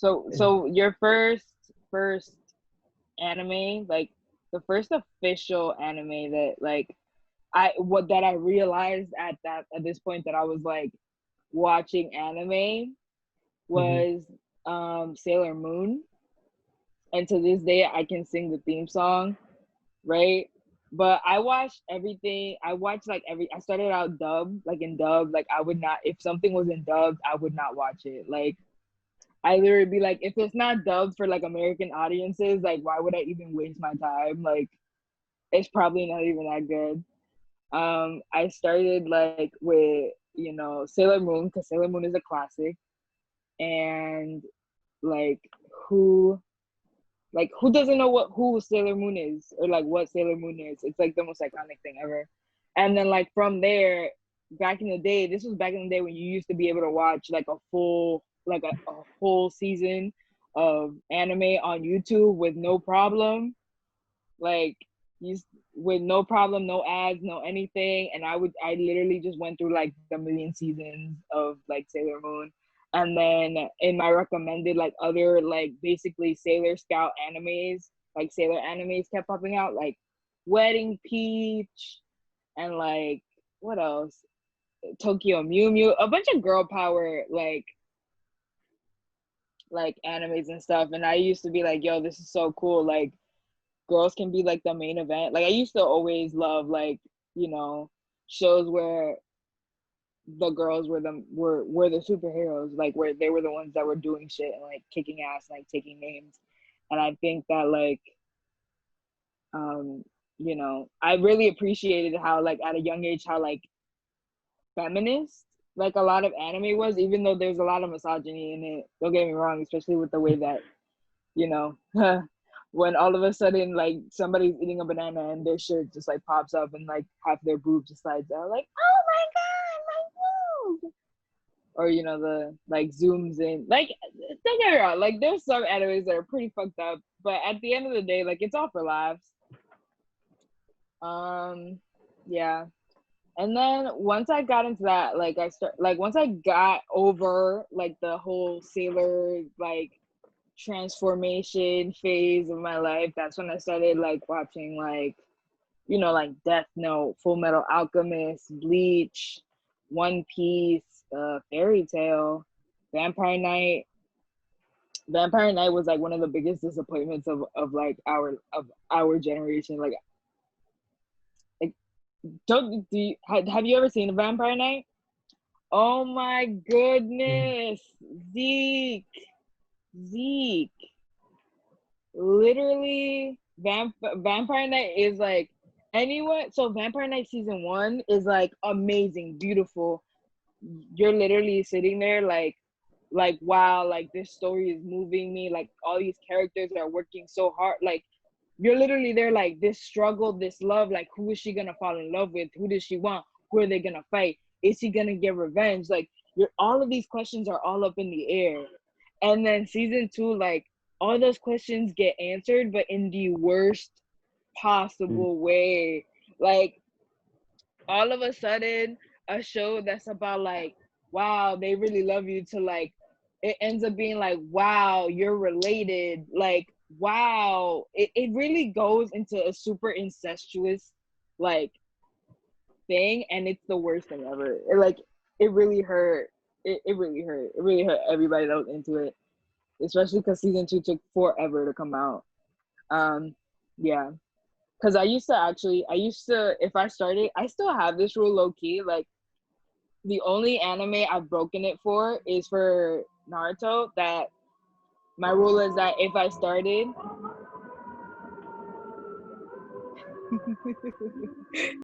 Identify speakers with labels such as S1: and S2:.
S1: So your first anime, like the first official anime that like I realized at this point that I was like watching anime
S2: Hmm.
S1: was Sailor Moon. And to this day I can sing the theme song, right? But I watched everything. I watched like I started out dub, like in dub. Like I would not, if something was in dubbed, I would not watch it. Like I literally be like, if it's not dubbed for like American audiences, like why would I even waste my time? Like it's probably not even that good. I started like with, Sailor Moon, because Sailor Moon is a classic. And like who who doesn't know what who Sailor Moon is, or like what Sailor Moon is? It's like the most iconic thing ever. And then like from there, back in the day, this was back in the day when you used to be able to watch like a whole season of anime on YouTube with no problem. Like you with no problem, no ads, no anything. And I literally just went through like the million seasons of like Sailor Moon. And then in my recommended, like other like basically Sailor Scout animes, like Sailor animes kept popping out, like Wedding Peach, and like what else? Tokyo Mew Mew, a bunch of girl power like animes and stuff. And I used to be like, yo, this is so cool. Like girls can be like the main event. Like I used to always love like, you know, shows where the girls were the superheroes, like where they were the ones that were doing shit and like kicking ass, like taking names. And I think that like um, I really appreciated how like at a young age how like feminist like a lot of anime was, even though there's a lot of misogyny in it. Don't get me wrong, especially with the way that you know, when all of a sudden like somebody's eating a banana and their shirt just like pops up and like half their boob just slides out, like, oh my god, my boob. Or the like zooms in. Like, don't get me wrong, like there's some animes that are pretty fucked up, but at the end of the day, like it's all for laughs. Um, yeah. And then once I got into that, like once I got over like the whole sailor like transformation phase of my life, that's when I started like watching like like Death Note, Full Metal Alchemist, Bleach, One Piece, Fairy Tale, Vampire Knight. Vampire Knight was like one of the biggest disappointments of like our generation. Like don't do you, have you ever seen a Vampire Knight? Oh my goodness, Zeke, Zeke. Literally Vampire Night is like anyone. So Vampire Night season 1 is like amazing, beautiful. You're literally sitting there like wow, like this story is moving me, like all these characters are working so hard, like you're literally there like this struggle, this love, like who is she gonna fall in love with, who does she want, who are they gonna fight, is he gonna get revenge, like you're all of these questions are all up in the air. And then season 2, like all those questions get answered, but in the worst possible way. Like all of a sudden, a show that's about like, wow, they really love you, to like, it ends up being like, wow, you're related. Like, wow, it really goes into a super incestuous like thing, and it's the worst thing ever. It really hurt. It really hurt. It really hurt everybody that was into it, especially because season 2 took forever to come out. Um, yeah, because I used to, if I started, I still have this rule low key. Like the only anime I've broken it for is for Naruto. That my rule is that if I started,